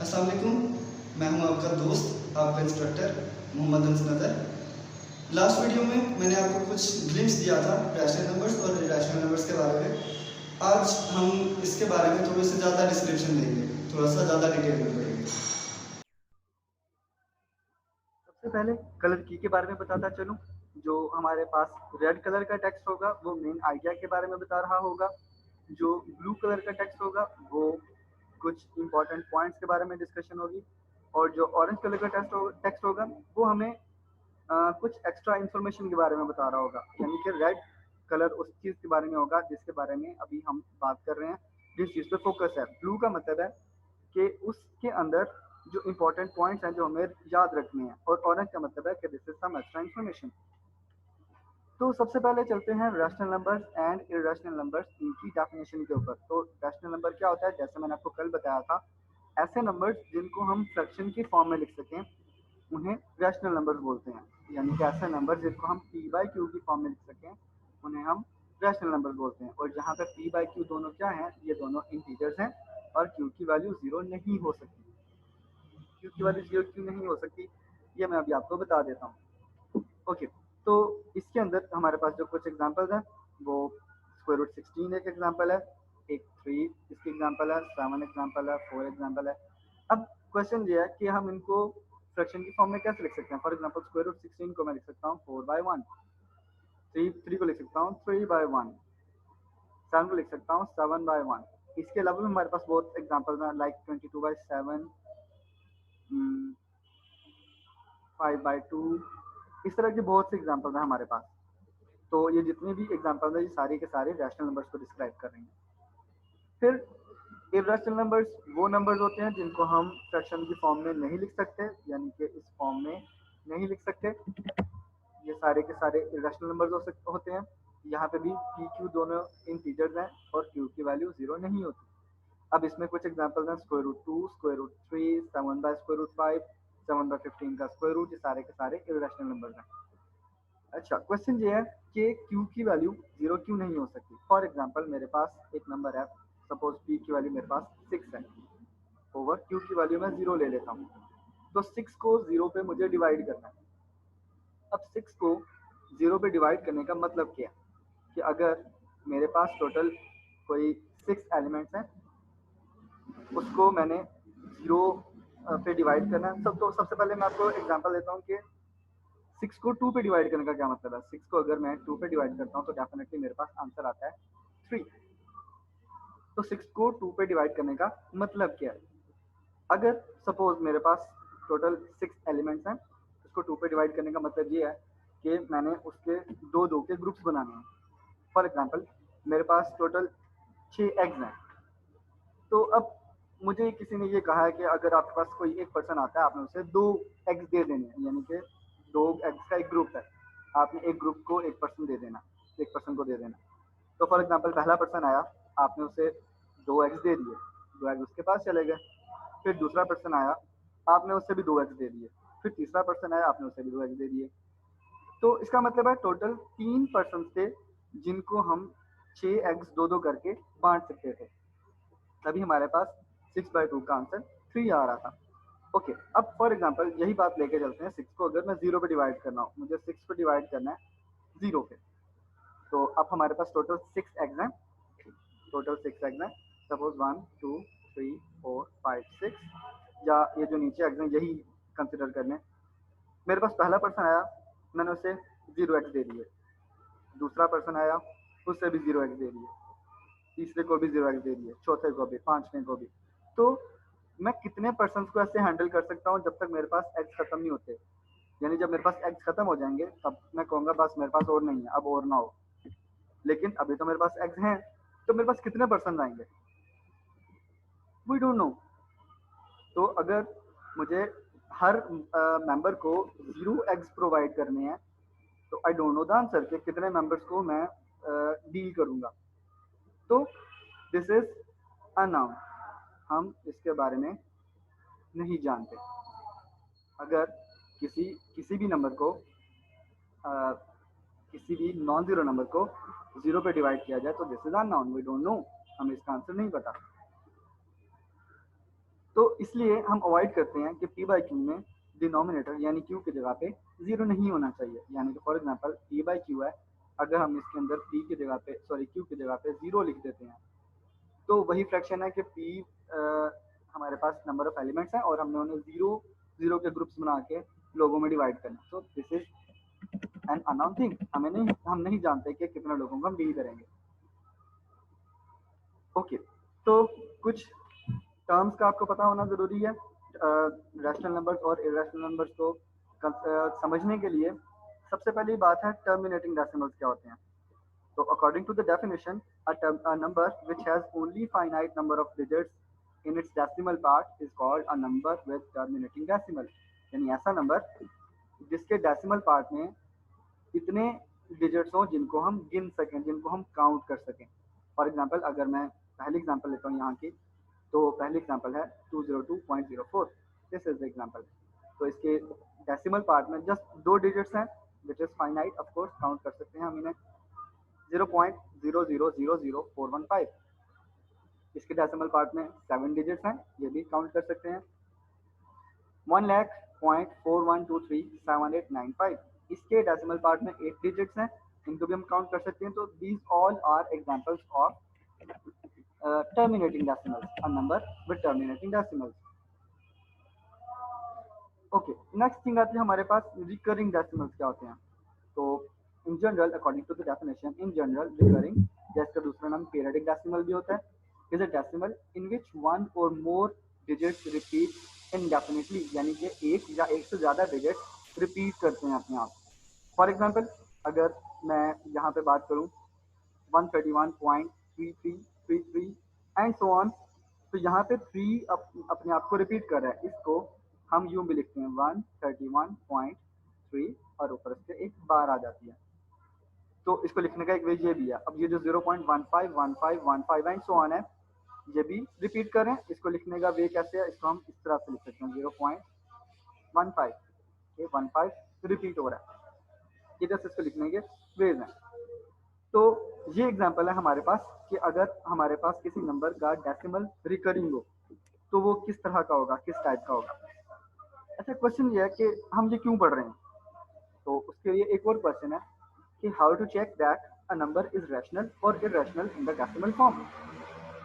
अस्सलाम वालेकुम, मैं हूं आपका दोस्त, आपका इंस्ट्रक्टर मोहम्मद अंसनदर। लास्ट वीडियो में मैंने आपको कुछ ग्लिम्स दिया था रैशनल नंबर्स और इरेशनल नंबर्स के बारे में। आज हम इसके बारे में थोड़े से ज़्यादा डिस्क्रिप्शन देंगे, थोड़ा सा ज़्यादा डिटेल में पढ़ेंगे। सबसे पहले कलर की के बारे में बताता चलूं। जो हमारे पास रेड कलर का टेक्स्ट होगा वो मेन आइडिया के बारे में बता रहा होगा। जो ब्लू कलर का टेक्स्ट होगा वो कुछ इंपॉर्टेंट पॉइंट्स के बारे में डिस्कशन होगी। और जो ऑरेंज कलर का टेक्स्ट होगा वो हमें कुछ एक्स्ट्रा इंफॉर्मेशन के बारे में बता रहा होगा। यानी कि रेड कलर उस चीज़ के बारे में होगा जिसके बारे में अभी हम बात कर रहे हैं, जिस चीज़ पे फोकस है। ब्लू का मतलब है कि उसके अंदर जो इंपॉर्टेंट पॉइंट्स हैं जो हमें याद रखने हैं। और ऑरेंज का मतलब है कि this is some extra information. तो सबसे पहले चलते हैं rational numbers and irrational numbers इनकी डेफिनेशन के ऊपर। तो रैशनल नंबर क्या होता है, जैसे मैंने आपको कल बताया था, ऐसे नंबर्स जिनको हम फ्रैक्शन की फॉर्म में लिख सकें उन्हें रैशनल नंबर्स बोलते हैं। यानी कि ऐसे नंबर जिनको हम पी बाई क्यू की फॉर्म में लिख सकें उन्हें हम रैशनल नंबर बोलते हैं। और जहाँ पे पी बाई क्यू दोनों क्या हैं, ये दोनों इंटीजर्स हैं और क्यू की वैल्यू जीरो नहीं हो सकती। क्यू की वैल्यू जीरो क्यों नहीं हो सकती, ये मैं अभी आपको बता देता हूँ। ओके, तो इसके अंदर हमारे पास जो कुछ एग्जांपल्स हैं वो स्क्वायर रूट 16 एक एग्जांपल है, एक 3 इसकी एग्जांपल है, 7 एग्जांपल है, 4 एग्जांपल है। अब क्वेश्चन ये है कि हम इनको फ्रैक्शन की फॉर्म में कैसे लिख सकते हैं। फॉर एग्जांपल स्क्वायर रूट 16 को मैं लिख सकता हूँ 4/1, 3 को लिख सकता हूँ 3/1, 7 को लिख सकता हूँ 7/1। इसके अलावा भी हमारे पास बहुत एग्जांपल्स हैं, लाइक 22/7, 5/2। इस तरह के बहुत से एग्जांपल्स हैं हमारे पास। तो ये जितने भी एग्जांपल्स हैं ये सारे के सारे रैशनल नंबर्स को डिस्क्राइब कर रहे हैं। फिर इरेशनल नंबर्स वो नंबर्स होते हैं जिनको हम फ्रैक्शन की फॉर्म में नहीं लिख सकते, यानी कि इस फॉर्म में नहीं लिख सकते। ये सारे के सारे इरेशनल नंबर्स होते हैं। यहाँ पे भी पी क्यू दोनों इंटीजर्स हैं और क्यू की वैल्यू जीरो नहीं होती। अब इसमें कुछ एग्जांपल्स हैं, स्क्वायर रूट 2, स्क्वायर रूट 3, 7/√5, 7/15 का स्क्वायर रूट। ये सारे के सारे इरेशनल नंबर्स हैं। अच्छा, क्वेश्चन ये है कि क्यू की वैल्यू जीरो क्यों नहीं हो सकती। फॉर एग्जांपल मेरे पास एक नंबर है, सपोज पी की वैल्यू मेरे पास 6 है, ओवर क्यू की वैल्यू मैं जीरो ले लेता हूँ। तो 6 को जीरो पे मुझे डिवाइड करना है। अब 6 को जीरो पे डिवाइड करने का मतलब क्या है कि अगर मेरे पास टोटल कोई 6 एलिमेंट्स हैं, उसको मैंने जीरो पे डिवाइड करना है। तो सबसे पहले मैं आपको एग्जांपल देता हूँ कि 6 को 2 पे डिवाइड करने का क्या मतलब है। 6 को अगर मैं 2 पे डिवाइड करता हूँ तो डेफिनेटली मेरे पास आंसर आता है 3। तो 6 को 2 पे डिवाइड करने का मतलब क्या है। अगर सपोज मेरे पास टोटल 6 एलिमेंट्स हैं, उसको 2 पे डिवाइड करने का मतलब ये है कि मैंने उसके दो दो के ग्रुप्स बनाने हैं। फॉर एग्जांपल मेरे पास टोटल 6 एग्स हैं। तो अब मुझे किसी ने ये कहा है कि अगर आपके पास कोई एक पर्सन आता है, आपने उसे 2 एग्स दे देने हैं, यानी कि 2 एग्स का एक ग्रुप है, आपने एक ग्रुप को एक पर्सन दे देना, एक पर्सन को दे देना। तो फॉर एग्जांपल पहला पर्सन आया, आपने उसे 2 एग्स दे दिए, 2 एग्स उसके पास चले गए। फिर दूसरा पर्सन आया, आपने उससे भी 2 एग्स दे दिए। फिर तीसरा पर्सन आया, आपने उसे भी 2 एग्स दे दिए। तो इसका मतलब है टोटल 3 पर्सन थे जिनको हम 6 एग्स दो दो करके बांट सकते थे। तभी हमारे पास 6/2 का आंसर 3 आ रहा था। ओके, अब फॉर एग्जांपल यही बात लेके चलते हैं। 6 को अगर मैं जीरो पे डिवाइड करना हो, मुझे 6 पे डिवाइड करना है जीरो पे। तो अब हमारे पास टोटल 6 एग्स हैं, टोटल 6 एग्स हैं। सपोज 1 2 3 4 5 6, या ये जो नीचे एग्स हैं यही कंसिडर कर लें। मेरे पास पहला पर्सन आया, मैंने उसे 0 एग्स दे दिए। दूसरा पर्सन आया, उससे भी 0 एग्स दे दिए। तीसरे को भी 0 एग्स दे दिए, चौथे को भी, पांचवें को भी। तो मैं कितने पर्सन को ऐसे हैंडल कर सकता हूँ जब तक मेरे पास एग्स खत्म नहीं होते। यानी जब मेरे पास एग्स खत्म हो जाएंगे तब मैं कहूँगा बस मेरे पास और नहीं है, अब और ना हो। लेकिन अभी तो मेरे पास एग्स हैं, तो मेरे पास कितने पर्सन आएंगे, वी डोंट नो। तो अगर मुझे हर मेंबर को 0 एग्स प्रोवाइड करने हैं तो I don't know the answer कि कितने मेंबर्स को मैं डील करूंगा। तो दिस इज अननाउन, हम इसके बारे में नहीं जानते। अगर किसी किसी भी नंबर को अ, किसी भी नॉन जीरो नंबर को जीरो पे डिवाइड किया जाए तो this is unknown, we don't know, हमें इसका आंसर नहीं पता। तो इसलिए हम अवॉइड करते हैं कि p बाई क्यू में डिनोमिनेटर यानी q की जगह पे 0 नहीं होना चाहिए। यानी कि for example p by Q है, अगर हम इसके अंदर p की जगह पे q की जगह पे 0 लिख देते हैं तो वही फ्रैक्शन है कि p हमारे पास नंबर ऑफ एलिमेंट्स हैं और हमने उन्हें 0 के ग्रुप्स बना के लोगों में डिवाइड करना। तो this is an unknown thing, हम नहीं जानते कि कितने लोगों को हम डील करेंगे। ओके, तो कुछ टर्म्स का आपको पता होना ज़रूरी है रैशनल नंबर्स और इरेशनल नंबर्स को समझने के लिए। सबसे पहली बात है टर्मिनेटिंग डेसिमल्स क्या होते हैं। तो according to the definition, a number which has only finite number of digits in its decimal part is called a number with terminating decimal। यानी ऐसा नंबर जिसके डेसिमल पार्ट में इतने डिजिट्स हों जिनको हम गिन सकें, जिनको हम काउंट कर सकें। फॉर एग्जांपल अगर मैं पहली एग्जांपल लेता हूँ यहाँ की, तो पहली एग्जांपल है 202.04। This is the example. तो इसके डेसिमल पार्ट में जस्ट 2 डिजिट्स हैं which is finite, of course count कर सकते हैं हम इन्हें 0.0000415। इसके डेसिमल पार्ट में 7 डिजिट्स हैं, ये भी काउंट कर सकते हैं 1,41,23,7895। इसके डेसिमल पार्ट में 8 डिजिट्स हैं, इनको भी हम काउंट कर सकते हैं। तो these all are examples of terminating decimals, a number with terminating decimals. Okay, next thing आती है हमारे पास रिकरिंग डेसिमल्स क्या होते हैं। तो in general according to the definition, in general recurring, जैसे दूसरा नाम पीरियडिक डेसिमल भी होता है, is a decimal in which one or more digits repeat इनडेफिनिटली, यानी कि एक या एक से ज़्यादा डिजिट रिपीट करते हैं अपने आप। फॉर एग्जांपल अगर मैं यहाँ पे बात करूँ 131.3333 एंड सो ऑन, तो यहाँ पे 3 अपने आप को रिपीट कर रहा है। इसको हम यूं भी लिखते हैं 131.3 और ऊपर से एक बार आ जाती है। तो इसको लिखने का एक वे ये भी है। अब ये जो 0.151515 एंड सो ऑन है, ये भी रिपीट करें। इसको लिखने का वे कैसे है, इसको हम इस तरह से लिख सकते हैं 0.15, ये 15 रिपीट हो रहा है। ये जैसे इसको लिखने के वेज हैं। तो ये एग्जांपल है हमारे पास कि अगर हमारे पास किसी नंबर का डेसिमल रिकरिंग हो तो वो किस तरह का होगा, किस टाइप का होगा। अच्छा, क्वेश्चन ये है कि हम ये क्यों पढ़ रहे हैं। तो उसके लिए एक और क्वेश्चन है कि how to check that a number is rational और irrational in the decimal form.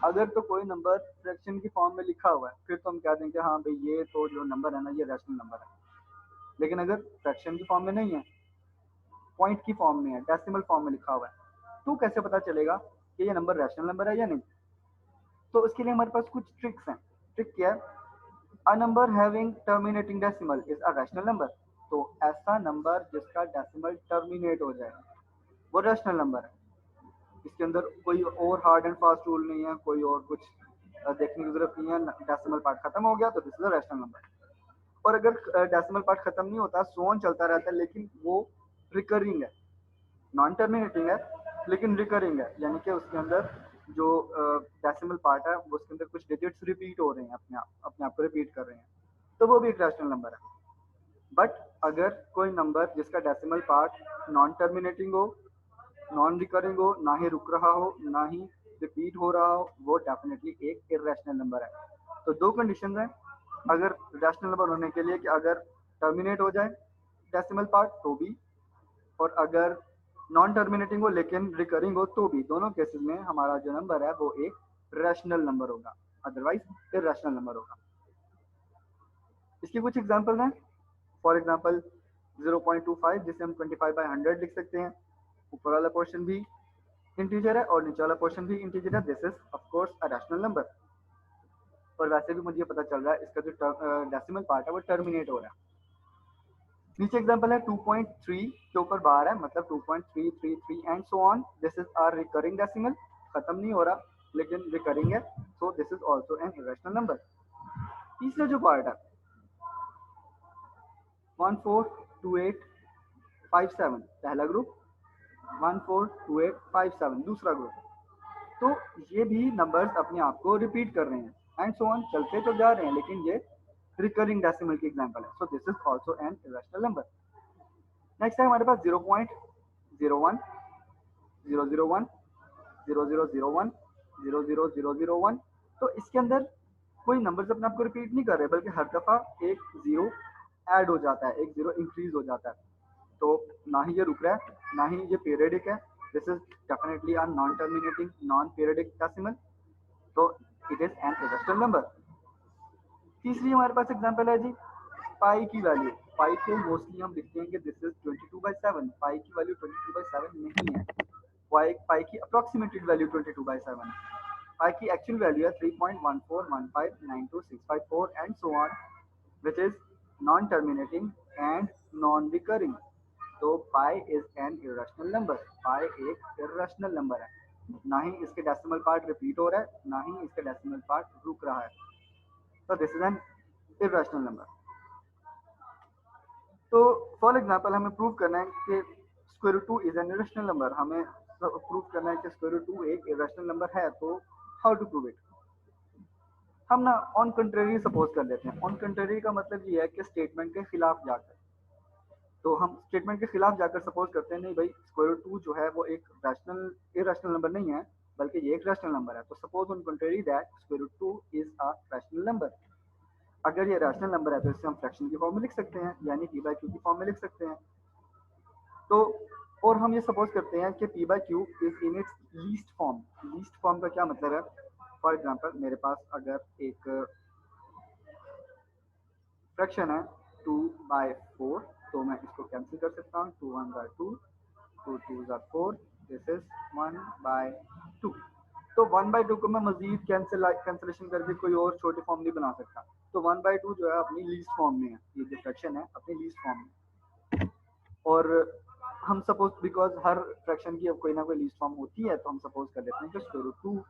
अगर तो कोई नंबर फ्रैक्शन की फॉर्म में लिखा हुआ है फिर तो हम कह देंगे हाँ भाई ये तो जो नंबर है ना ये रैशनल नंबर है। लेकिन अगर फ्रैक्शन की फॉर्म में नहीं है, पॉइंट की फॉर्म में है, डेसिमल फॉर्म में लिखा हुआ है, तो कैसे पता चलेगा कि ये नंबर रैशनल नंबर है या नहीं। तो उसके लिए हमारे पास कुछ ट्रिक्स हैं। ट्रिक क्या है, a number having terminating decimal is a rational number. तो ऐसा नंबर जिसका डेसिमल टर्मिनेट हो जाए वो रैशनल नंबर है। इसके अंदर कोई और हार्ड एंड फास्ट रूल नहीं है, कोई और कुछ देखने की जरूरत नहीं है। डेसिमल पार्ट खत्म हो गया तो this is a rational number. और अगर डेसिमल पार्ट खत्म नहीं होता, सोन चलता रहता है, लेकिन वो रिकरिंग है, नॉन टर्मिनेटिंग है लेकिन रिकरिंग है, यानी कि उसके अंदर जो डेसिमल पार्ट है वो उसके अंदर कुछ डिजिट्स रिपीट हो रहे हैं, अपने आप को रिपीट कर रहे हैं, तो वो भी एक रैशनल नंबर है। बट अगर कोई नंबर जिसका डेसिमल पार्ट नॉन टर्मिनेटिंग हो, नॉन रिकरिंग हो, ना ही रुक रहा हो ना ही रिपीट हो रहा हो, वो डेफिनेटली एक इररेशनल नंबर है। तो 2 कंडीशन हैं अगर रैशनल नंबर होने के लिए, कि अगर टर्मिनेट हो जाए डेसिमल पार्ट तो भी, और अगर नॉन टर्मिनेटिंग हो लेकिन रिकरिंग हो तो भी। दोनों केसेस में हमारा जो नंबर है वो एक रैशनल नंबर होगा, अदरवाइज इररेशनल नंबर होगा। इसकी कुछ एग्जांपल हैं। फॉर एग्जांपल 0.25 जिसे हम 25/100 लिख सकते हैं। ऊपर वाला पोर्शन भी इंटीजर है और नीचे वाला पोर्शन भी इंटीजर है। This is of course a rational number. और वैसे भी मुझे पता चल रहा है इसका जो डेसिमल पार्ट है वो टर्मिनेट हो रहा है। नीचे एग्जांपल है 2.3 के ऊपर बार है, मतलब 2.333 and so on. This is are recurring decimal, खत्म नहीं हो रहा लेकिन रिकरिंग है, so this is also an irrational number. तीसरा जो पार्ट है 142857 पहला ग्रुप, 142857 दूसरा ग्रुप। तो ये भी नंबर्स अपने आप को रिपीट कर रहे हैं एंड सो ऑन, चलते तो जा रहे हैं, लेकिन ये रिकरिंग डेसिमल की एग्जांपल है। So this is also an irrational number. Next है हमारे पास 0.01 001 00001 00001। तो इसके अंदर कोई नंबर्स अपने आप को रिपीट नहीं कर रहे, बल्कि हर दफा एक जीरो ऐड हो जाता है, एक जीरो इंक्रीज हो जाता है। तो ना ही ये रुक रहा है, ना ही ये पीरियडिक है। This is definitely a non terminating non periodic decimal, तो it is an irrational number. तीसरी हमारे पास एग्जांपल है जी पाई की वैल्यू। पाई को मोस्टली हम लिखते हैं कि दिस इज 22/7। पाई की वैल्यू 22/7 नहीं है, पाई की अप्रोक्सीमेटेड वैल्यू 22/7 है। पाई की एक्चुअल वैल्यू है 3.14159265 and so on, which is non-terminating and non-recurring। तो pi is an irrational number. Pi एक इरेशनल नंबर है, ना ही इसके डेसिमल पार्ट रिपीट हो रहा है, ना ही इसका डेसिमल पार्ट रुक रहा है। तो this is an irrational number. तो फॉर एग्जांपल हमें प्रूव करना है कि square root 2 is an irrational number. हमें प्रूव करना है कि स्क्वायर रूट 2 एक इरेशनल नंबर है, तो हाउ टू प्रूव इट? हम ना ऑन कंट्रेरी सपोज कर लेते हैं। ऑन कंट्रेरी का मतलब ये है कि स्टेटमेंट के खिलाफ जाकर, तो हम स्टेटमेंट के खिलाफ जाकर सपोज करते हैं नहीं भाई स्क्वायर रूट 2 जो है वो एक इरेशनल नंबर नहीं है, बल्कि ये एक रैशनल नंबर है। तो suppose on contrary that square root 2 is a rational number. अगर ये रैशनल नंबर है तो इसे हम फ्रैक्शन की फॉर्म में लिख सकते हैं, यानी पी बाई क्यू की फॉर्म में लिख सकते हैं। तो और हम ये सपोज करते हैं कि P by Q is in its least form. Least form का क्या मतलब है? फॉर एग्जांपल मेरे पास अगर एक फ्रैक्शन है 2/4, तो मैं इसको कैंसिल कर सकता हूँ। 2 1 बाई 2, 2 2 4, दिस इज 1/2। तो 1/2 को मैं मजीद कैंसिलेशन करके कोई और छोटी फॉर्म नहीं बना सकता। तो 1/2 जो है अपनी लीस्ट फॉर्म में है, ये जो फ्रैक्शन है अपनी लीस्ट फॉर्म में। और हम सपोज बिकॉज हर फ्रैक्शन की अब कोई ना कोई लीस्ट फॉर्म होती है, तो हम सपोज कर लेते हैं कि स्क्वायर रूट 2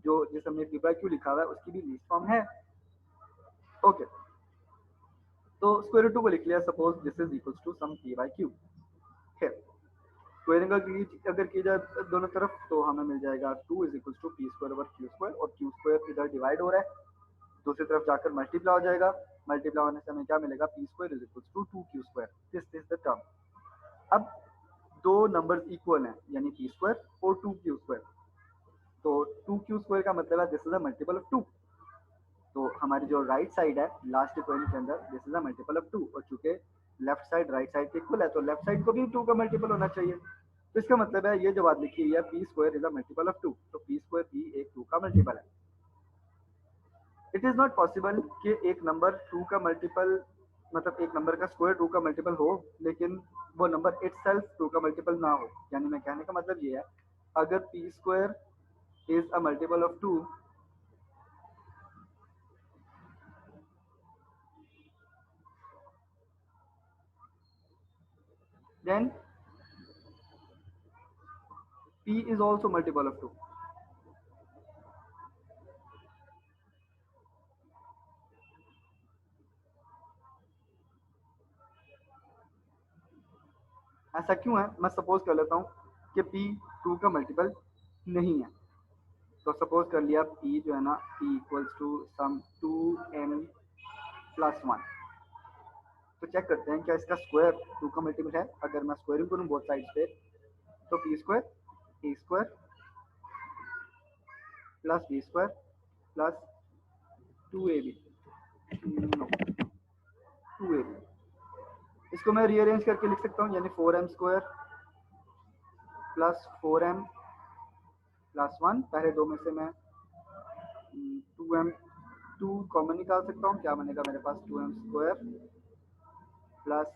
जो जिस हमने पी बाई क्यू लिखा हुआ है उसकी भी लीस्ट फॉर्म है। ओके, तो स्क्वायर रूट 2 को लिख लिया। Suppose this is equals to some P by Q है। स्क्वायरिंग अगर की जाए दोनों तरफ तो हमें मिल जाएगा 2 is equals to P square over Q square, और क्यू स्क्वायर इधर डिवाइड हो रहा है, दूसरी तरफ जाकर मल्टीप्लाई हो जाएगा। मल्टीप्लाई होने से हमें क्या मिलेगा? P square is equals to 2 Q square. This is the term. अब दो नंबर्स इक्वल हैं, यानी पी स्क्वायर और 2 क्यू स्क्वायर। तो 2 क्यू स्क्वायर का मतलब है this is a multiple of 2। तो हमारी जो राइट साइड है लास्ट इक्वेशन के अंदर this is a multiple of 2, और चूंकि लेफ्ट साइड राइट साइड के इक्वल है तो लेफ्ट साइड को भी 2 का मल्टीपल होना चाहिए। तो इसका मतलब है ये जो बात लिखी है P square is a multiple of 2, तो पी स्क्वायर भी एक 2 का मल्टीपल है। इट इज नॉट पॉसिबल कि एक नंबर 2 का मल्टीपल, मतलब एक नंबर का स्क्वायर 2 का मल्टीपल हो लेकिन वो नंबर इटसेल्फ 2 का मल्टीपल ना हो। यानी मैं कहने का मतलब ये है, अगर P square is a multiple of 2, then p is also multiple of 2। ऐसा क्यों है? मैं सपोज कर लेता हूँ कि p 2 का मल्टीपल नहीं है। तो सपोज कर लिया p जो है ना p equals to some 2m plus 1। तो चेक करते हैं क्या इसका स्क्वायर 2 का मल्टीपल है। अगर मैं स्क्वायरिंग करूँ बोथ साइड्स पे तो p square a square plus b square plus 2ab, no 2ab। इसको मैं रीअरेंज करके लिख सकता हूँ, यानी 4m square plus 4m plus 1। पहले दो में से मैं 2 कॉमन निकाल सकता हूँ। क्या बनेगा मेरे पास? 2m square plus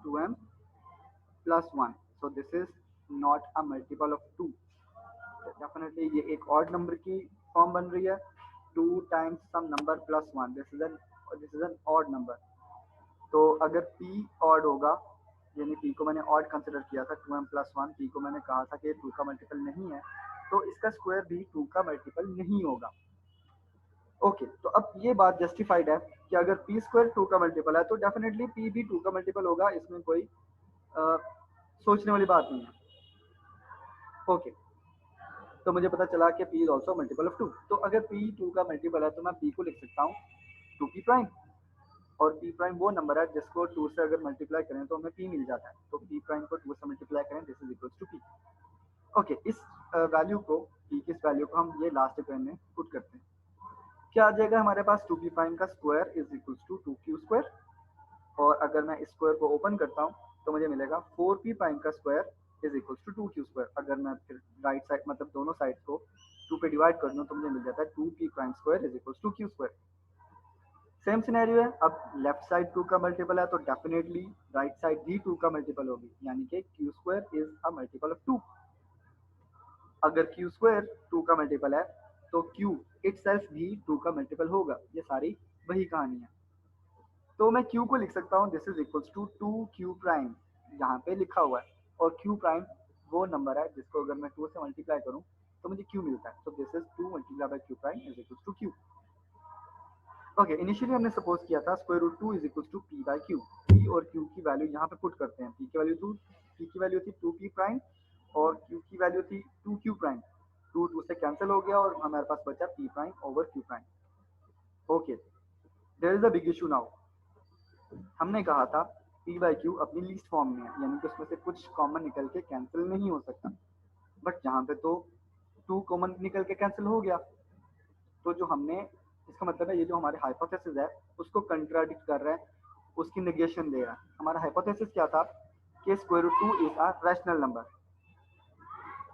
2m plus 1। So this is not a multiple of 2। Definitely ये एक ऑड नंबर की फॉर्म बन रही है। 2 times some number plus 1, this is an odd number. तो अगर p ऑड होगा, यानी p को मैंने ऑड कंसिडर किया था 2m प्लस 1, p को मैंने कहा था कि 2 का मल्टीपल नहीं है, तो इसका स्क्वायर भी 2 का मल्टीपल नहीं होगा। ओके, तो अब ये बात जस्टिफाइड है कि अगर p स्क्वायर 2 का मल्टीपल है तो डेफिनेटली p भी 2 का मल्टीपल होगा। इसमें कोई सोचने वाली बात नहीं है। ओके, तो मुझे पता चला कि p is also multiple of 2। तो अगर p 2 का मल्टीपल है तो मैं p को लिख सकता हूँ 2p प्राइम, और p प्राइम वो नंबर है जिसको 2 से अगर मल्टीप्लाई करें तो हमें p मिल जाता है। तो p प्राइम को 2 से मल्टीप्लाई करें, this is equals to p। Okay, इस वैल्यू को p की इस वैल्यू को हम ये लास्ट इक्वेशन में पुट करते हैं। क्या आ जाएगा हमारे पास 2p प्राइम का square is equals to 2q square, और अगर मैं इस स्क्वायर को ओपन करता हूँ तो मुझे मिलेगा 4p प्राइम का square is equals to 2q square. अगर मैं फिर राइट साइड मतलब दोनों साइड को 2 पे डिवाइड कर दूँ तो मुझे मिल जाता है 2p prime square is equals to q square. Same scenario है, अब लेफ्ट साइड 2 का मल्टीपल है तो डेफिनेटली राइट साइड भी 2 का मल्टीपल होगी, यानी कि q square is a multiple of 2। अगर q स्क्वायर 2 का मल्टीपल है तो q इटसेल्फ भी 2 का मल्टीपल होगा। ये सारी वही कहानी है। तो मैं q को लिख सकता हूँ this is equals to 2q prime, यहाँ पे लिखा हुआ है, और q प्राइम वो नंबर है जिसको अगर मैं 2 से मल्टीप्लाई करूँ तो मुझे q मिलता है। तो this is 2 multiply by q prime is equals to q। Okay, initially हमने सपोज किया था square root 2 is equals to p by q। p और q की वैल्यू यहाँ पे पुट करते हैं। p की वैल्यू थी 2p प्राइम और q की वैल्यू थी 2q प्राइम। 2 से कैंसिल हो गया और हमारे पास बचा p prime over q prime. Okay, there is a big issue now. हमने कहा था p बाई क्यू अपनी लीस्ट फॉर्म में है, यानी कि उसमें से कुछ कॉमन निकल के कैंसिल नहीं हो सकता, बट यहाँ पे तो 2 कॉमन निकल के कैंसिल हो गया। तो जो हमने, इसका मतलब है ये जो हमारे हाइपोथेसिस है उसको कंट्राडिक्ट कर रहा है, उसकी नेगेशन दे रहा है। हमारा हाइपोथेसिस क्या था कि square root 2 is a rational number.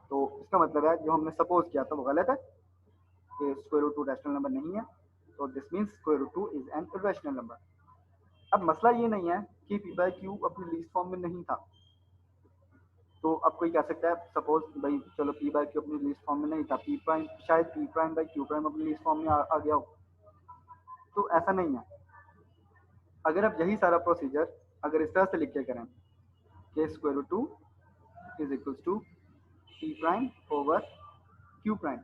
तो इसका मतलब है जो हमने सपोज किया था वो गलत है, कि स्क्वायर रूट 2 रैशनल नंबर नहीं है। तो this means square root 2 is an irrational number. अब मसला ये नहीं है कि p बाई क्यू अपनी लीस्ट फॉर्म में नहीं था। तो अब कोई कह सकता है सपोज भाई चलो p बाई क्यू अपनी लीस्ट फॉर्म में नहीं था, p प्राइम शायद p prime by Q prime अपनी लीस्ट फॉर्म में आ गया हो। तो ऐसा नहीं है। अगर आप यही सारा प्रोसीजर अगर इस तरह से लिख के करें कि square root 2 is equals to p prime over q prime,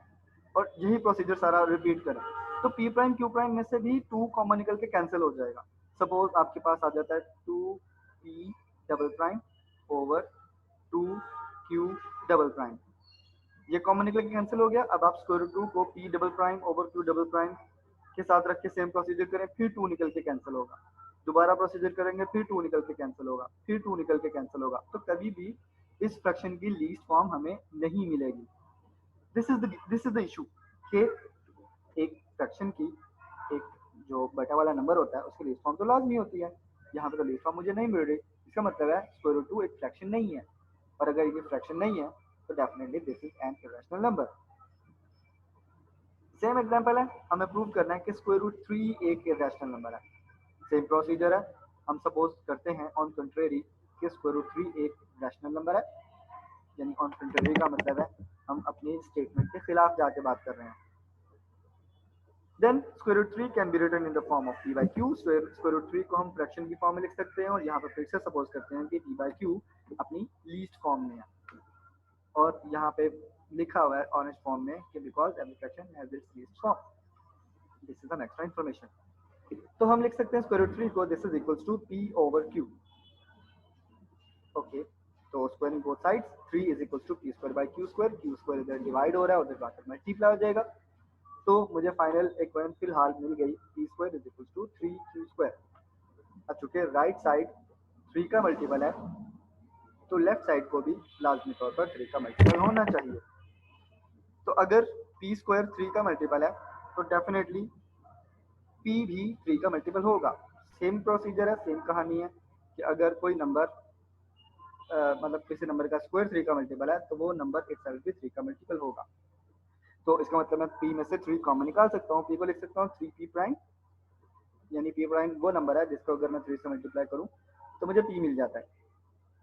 और यही प्रोसीजर सारा रिपीट करें, तो p प्राइम q प्राइम में से भी 2 कॉमन निकल के कैंसिल हो जाएगा। सपोज आपके पास आ जाता है 2p double prime over 2q double prime, ये कॉमन निकल के कैंसिल हो गया। अब आप स्क्वायर रूट 2 को p double prime over q double prime के साथ रख के सेम प्रोसीजर करें, फिर 2 निकल के कैंसिल होगा। दोबारा प्रोसीजर करेंगे, फिर 2 निकल के कैंसिल होगा, फिर 2 निकल के कैंसिल होगा। तो कभी भी इस फ्रैक्शन की लीस्ट फॉर्म हमें नहीं मिलेगी। दिस इज द इशू कि एक फ्रैक्शन की एक जो बटा वाला नंबर होता है उसकी लीस्ट फॉर्म तो लाजमी होती है। यहाँ पे तो लीस्ट फॉर्म मुझे नहीं मिल रही। इसका मतलब है स्क्वायर रूट 2 एक फ्रैक्शन नहीं है, और अगर ये फ्रैक्शन नहीं है तो definitely this is an irrational number. Same example है, हमें प्रूव करना है कि स्क्वायर रूट 3 एक इरेशनल नंबर है। सेम प्रोसीजर है, हम सपोज करते हैं ऑन कंट्रेरी कि स्क्वायर रूट 3 एक रैशनल नंबर है, यानी ऑन कंट्रेरी का मतलब है हम अपनी स्टेटमेंट के खिलाफ जाके बात कर रहे हैं। Then square root 3 can be written in the form of p by Q. Square root 3 को हम फ्रैक्शन की फॉर्म में लिख सकते हैं, और यहाँ पर फिर से सपोज करते हैं कि p बाई क्यू अपनी लीस्ट फॉर्म में है, और यहाँ पे लिखा हुआ है ऑरेंज फॉर्म में कि because every fraction has its least form. This is an extra information. तो हम लिख सकते हैं स्क्वायर रूट 3 को this is equals to p over q। Okay, तो squaring both sides 3 is equals to p square by q square. q square इधर divide हो रहा है, उधर जाकर मल्टीप्लाई हो जाएगा। तो मुझे फाइनल इक्वेशन फिलहाल मिल गई p square is equals to 3q square. अब चूंकि राइट साइड 3 का मल्टीपल है तो लेफ्ट साइड को भी लाजमी तौर पर 3 का मल्टीपल होना चाहिए। तो अगर p स्क्वायर 3 का मल्टीपल है तो डेफिनेटली p भी 3 का मल्टीपल होगा। सेम प्रोसीजर है, सेम कहानी है कि अगर कोई नंबर मतलब किसी नंबर का स्क्वायर 3 का मल्टीपल है तो वो नंबर इटसेल्फ भी 3 का मल्टीपल होगा। तो इसका मतलब मैं p में से 3 कॉमन निकाल सकता हूँ। p को लिख सकता हूँ 3p प्राइम, यानी p प्राइम वो नंबर है जिसको अगर मैं 3 से मल्टीप्लाई करूँ तो मुझे p मिल जाता है।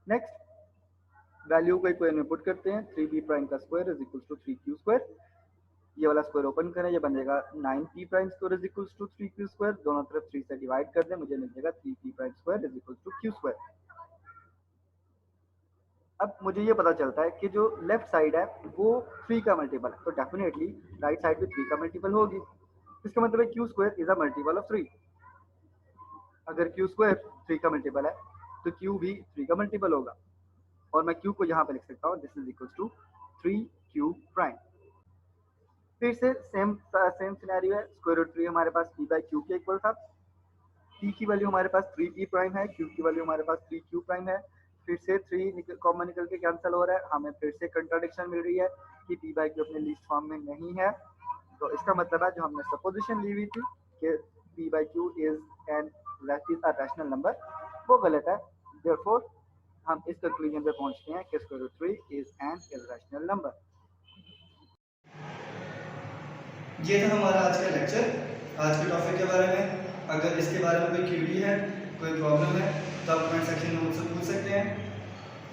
नेक्स्ट वैल्यू को इक्वेशन में पुट करते हैं, 3p प्राइम का square is equals to 3q square. ये वाला स्क्वायर ओपन करें, ये बन जाएगा 9p prime square is equals to 3q square. दोनों तरफ 3 से डिवाइड कर दें, मुझे मिल जाएगा 3p prime square is equals to q square. अब मुझे ये पता चलता है कि जो लेफ्ट साइड है वो 3 का मल्टीपल है, तो डेफिनेटली राइट साइड भी 3 का मल्टीपल होगी। इसका मतलब है Q square is a multiple of 3। अगर क्यू स्क्वायर 3 का मल्टीपल है तो क्यू भी 3 का मल्टीपल होगा, और मैं क्यू को यहाँ पे लिख सकता हूँ this is equals to 3q prime. फिर से सेम सिनेरियो है, स्क्वायर रूट 3 हमारे पास p बाई क्यू के इक्वल था। p की वैल्यू हमारे पास 3p प्राइम है, q की वैल्यू हमारे पास 3q प्राइम है। फिर से 3 कॉमन निकल के कैंसिल हो रहा है, हमें फिर से कंट्राडिक्शन मिल रही है कि p बाई क्यू अपने लीस्ट फॉर्म में नहीं है। तो इसका मतलब है जो हमने सपोजिशन ली हुई थी कि p/q is a rational number, वो गलत है। देयरफॉर हम इस कंक्लूजन पे पहुंचते हैं कि √3 इज एन इर्रेशनल नंबर। ये था हमारा आज का लेक्चर, आज के टॉपिक के बारे में। अगर इसके बारे में कोई क्वेरी है, कोई प्रॉब्लम है, तो आप कमेंट सेक्शन में मुझसे पूछ सकते हैं।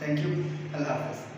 Thank you. अल्लाह हाफ़िज़।